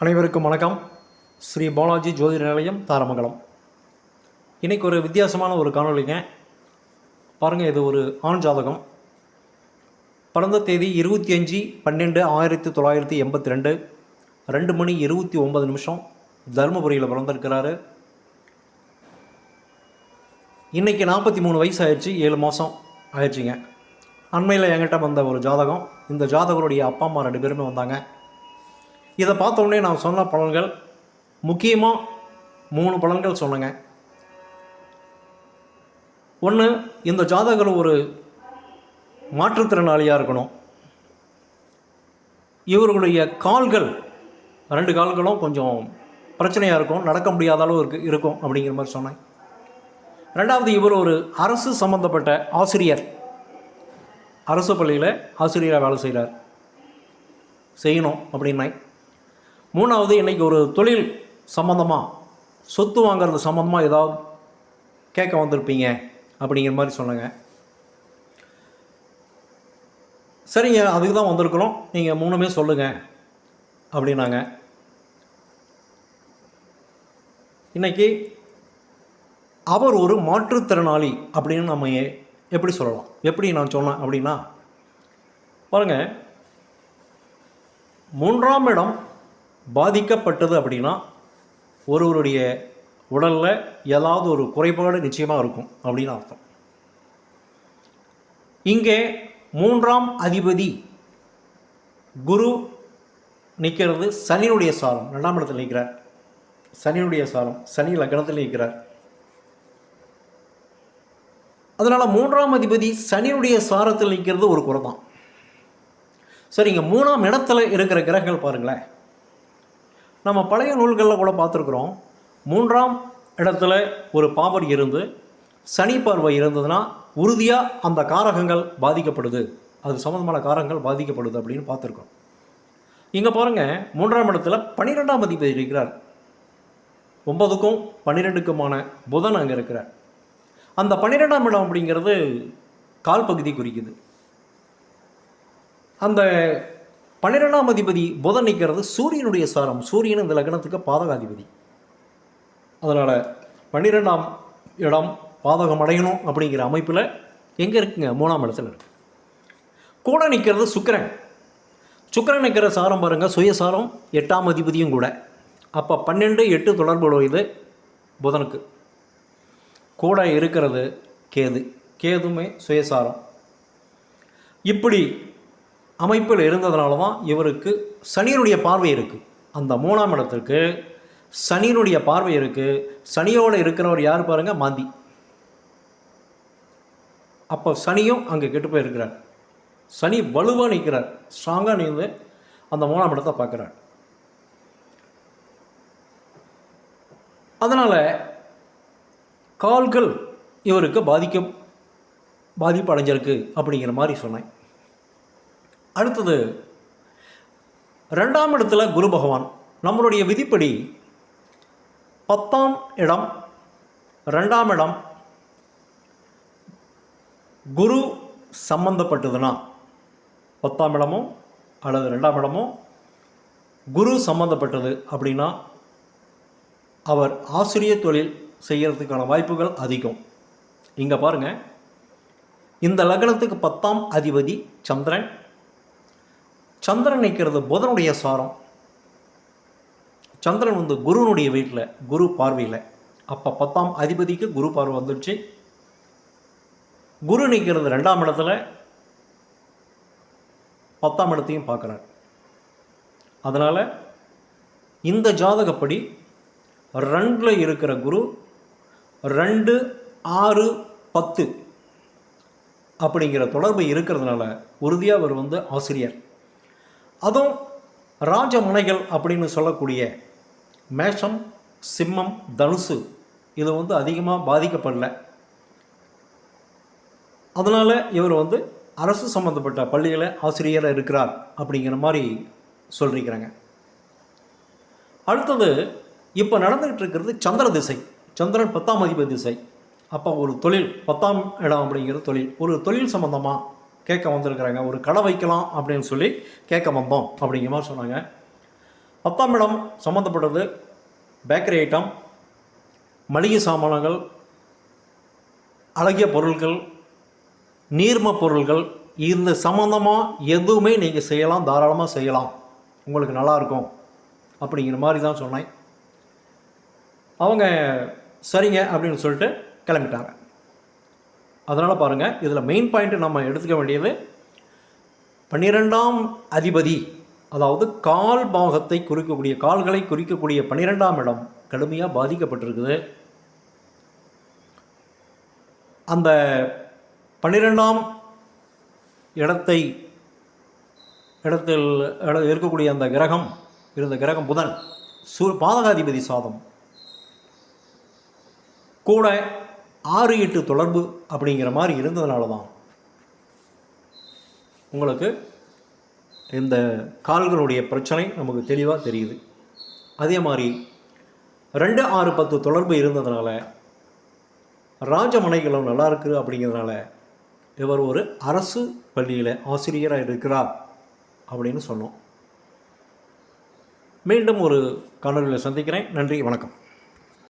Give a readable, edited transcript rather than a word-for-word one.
அனைவருக்கும் வணக்கம். ஸ்ரீ பாலாஜி ஜோதிட நிலையம், தாரமங்கலம். இன்றைக்கி ஒரு வித்தியாசமான ஒரு காணொலிங்க. பாருங்கள், இது ஒரு ஆண் ஜாதகம். பிறந்த தேதி 25/12/1982, 2 மணி 29 நிமிஷம் தருமபுரியில் பிறந்திருக்கிறாரு. இன்றைக்கி 43 வயசு ஆயிடுச்சு, 7 மாதம் ஆயிடுச்சுங்க. அண்மையில் என்கிட்ட வந்த ஒரு ஜாதகம். இந்த ஜாதகருடைய அப்பா அம்மா 2 பேருமே வந்தாங்க. இதை பார்த்தோடனே நான் சொன்ன பலன்கள் முக்கியமாக 3 பலன்கள் சொன்னேங்க. ஒன்று, இந்த ஜாதகர் ஒரு மாற்றுத்திறனாளியாக இருக்கணும். இவர்களுடைய கால்கள் 2 கால்களும் கொஞ்சம் பிரச்சனையாக இருக்கும், நடக்க முடியாத அளவு இருக்கும் அப்படிங்கிற மாதிரி சொன்னேன். ரெண்டாவது, இவர் ஒரு அரசு சம்மந்தப்பட்ட ஆசிரியர், அரசு பள்ளியில் ஆசிரியராக வேலை செய்யணும் அப்படின்னேன். மூணாவது, இன்றைக்கி ஒரு தொழில் சம்மந்தமாக, சொத்து வாங்கிறது சம்மந்தமாக ஏதாவது கேட்க வந்திருப்பீங்க அப்படிங்கிற மாதிரி சொன்னாங்க. சரிங்க, அதுக்கு தான் வந்திருக்கிறோம், நீங்கள் 3மே சொல்லுங்கள் அப்படின்னாங்க. இன்றைக்கி அவர் ஒரு மாற்றுத்திறனாளி அப்படின்னு நம்ம எப்படி சொல்லலாம்? எப்படி நான் சொன்னேன் அப்படின்னா, பாருங்கள், 3ஆம் இடம் பாதிக்கப்பட்டது அப்படின்னா ஒருவருடைய உடலில் ஏதாவது ஒரு குறைபாடு நிச்சயமாக இருக்கும் அப்படின்னு அர்த்தம். இங்கே 3ஆம் அதிபதி குரு நிற்கிறது, சனியினுடைய சாரம் 2ஆம் இடத்தில் நிற்கிறார். சனியினுடைய சாரம், சனி லக்னத்தில் நிற்கிறார். அதனால் 3ஆம் அதிபதி சனியினுடைய சாரத்தில் நிற்கிறது ஒரு குறை தான். சரிங்க, 3ஆம் இடத்துல இருக்கிற கிரகங்கள் பாருங்களேன். நம்ம பழைய நூல்களில் கூட பார்த்துருக்குறோம், 3ஆம் இடத்துல ஒரு பாவர் இருந்து சனி பார்வை இருந்ததுன்னா உறுதியாக அந்த காரகங்கள் பாதிக்கப்படுது, அது சம்மந்தமான காரகங்கள் பாதிக்கப்படுது அப்படின்னு பார்த்துருக்கோம். இங்கே பாருங்கள், 3ஆம் இடத்துல 12ஆம் அதிபதி இருக்கிறார். 9க்கும் 12க்குமான புதன் அங்கே இருக்கிறார். அந்த 12ஆம் இடம் அப்படிங்கிறது கால் பகுதி குறிக்குது. அந்த 12ஆம் அதிபதி புதன் நிற்கிறது சூரியனுடைய சாரம். சூரியன் இந்த லக்னத்துக்கு பாதகாதிபதி. அதனால் 12ஆம் இடம் பாதகம் அடையணும் அப்படிங்கிற அமைப்பில் எங்கே இருக்குங்க? 3ஆம் இடத்துல இருக்கு. கூட நிற்கிறது சுக்கிரன். சுக்கிரன் நிற்கிற சாரம் பாருங்கள், சுயசாரம், 8ஆம் அதிபதியும் கூட. அப்போ 12-8 தொடர்புடையது புதனுக்கு. கூட இருக்கிறது கேது. கேதுமே சுயசாரம். இப்படி அமைப்பில் இருந்ததுனால தான் இவருக்கு சனியினுடைய பார்வை இருக்குது. அந்த 3ஆம் இடத்திற்கு சனியினுடைய பார்வை இருக்குது. சனியோடு இருக்கிறவர் யார் பாருங்கள்? மாந்தி. அப்போ சனியும் அங்கே கெட்டு போயிருக்கிறார். சனி வலுவாக நிற்கிறார், ஸ்ட்ராங்காக நின்று அந்த 3ஆம் இடத்தை பார்க்குறார். அதனால் கால்கள் இவருக்கு பாதிப்பு அடைஞ்சிருக்கு அப்படிங்கிற மாதிரி சொன்னேன். அடுத்தது, 2ஆம் இடத்துல குரு பகவான். நம்மளுடைய விதிப்படி 10ஆம் இடம், 2ஆம் இடம் குரு சம்பந்தப்பட்டதுன்னா, 10ஆம் இடமோ அல்லது 2ஆம் இடமோ குரு சம்பந்தப்பட்டது அப்படின்னா அவர் ஆசிரியர் தொழில் செய்கிறதுக்கான வாய்ப்புகள் அதிகம். இங்கே பாருங்கள், இந்த லக்னத்துக்கு 10ஆம் அதிபதி சந்திரன். சந்திரன் நிற்கிறது புதனுடைய சாரம். சந்திரன் குருனுடைய வீட்டில், குரு பார்வையில். அப்போ 10ஆம் அதிபதிக்கு குரு பார்வை வந்துடுச்சு. குரு நிற்கிறது 2ஆம் இடத்துல, 10ஆம் இடத்தையும் பார்க்குறார். அதனால் இந்த ஜாதகப்படி 2ல் இருக்கிற குரு 2, 6, 10 அப்படிங்கிற தொடர்பு இருக்கிறதுனால உறுதியாக அவர் ஆசிரியர். அதுவும் ராஜமனைகள் அப்படின்னு சொல்லக்கூடிய மேஷம், சிம்மம், தனுசு இது அதிகமாக பாதிக்கப்படல. அதனால் இவர் அரசு சம்மந்தப்பட்ட பள்ளியில் ஆசிரியராக இருக்கிறார் அப்படிங்கிற மாதிரி சொல்லியிருக்கிறாங்க. அடுத்தது, இப்போ நடந்துகிட்டு இருக்கிறது சந்திர திசை. சந்திரன் 10ஆம் அதிபதி திசை. அப்போ ஒரு தொழில், 10ஆம் இடம் அப்படிங்கிற தொழில், ஒரு தொழில் சம்மந்தமாக கேட்க வந்திருக்கிறாங்க. ஒரு கடை வைக்கலாம் அப்படின்னு சொல்லி கேட்க வந்தோம் அப்படிங்கிற மாதிரி சொன்னாங்க. 10ஆம் இடம் சம்மந்தப்பட்டது பேக்கரி ஐட்டம், மளிகை சாமான்கள், அழகிய பொருட்கள், நீர்ம பொருள்கள், இந்த சம்மந்தமாக எதுவுமே நீங்கள் செய்யலாம், தாராளமாக செய்யலாம், உங்களுக்கு நல்லாயிருக்கும் அப்படிங்கிற மாதிரி தான் சொன்னேன். அவங்க சரிங்க அப்படின்னு சொல்லிட்டு கிளம்பிட்டாங்க. அதனால் பாருங்கள், இதில் மெயின் பாயிண்ட்டு நம்ம எடுத்துக்க வேண்டியது 12ஆம் அதிபதி, அதாவது கால் பாகத்தை குறிக்கக்கூடிய, கால்களை குறிக்கக்கூடிய 12ஆம் இடம் கடுமையாக பாதிக்கப்பட்டிருக்குது. அந்த 12ஆம் இடத்தில் இருக்கக்கூடிய அந்த கிரகம், இருந்த கிரகம் புதன், பாதகாதிபதி சாதம் கூட 6-8 தொடர்பு அப்படிங்கிற மாதிரி இருந்ததுனால தான் உங்களுக்கு இந்த கால்களுடைய பிரச்சனை நமக்கு தெளிவாக தெரியுது. அதே மாதிரி 2-6-10 தொடர்பு இருந்ததுனால ராஜமனைகளும் நல்லா இருக்குது அப்படிங்கிறதுனால இவர் ஒரு அரசு பள்ளியில் ஆசிரியராக இருக்கிறார் அப்படின்னு சொன்னோம். மீண்டும் ஒரு காணொலியில் சந்திக்கிறேன். நன்றி, வணக்கம்.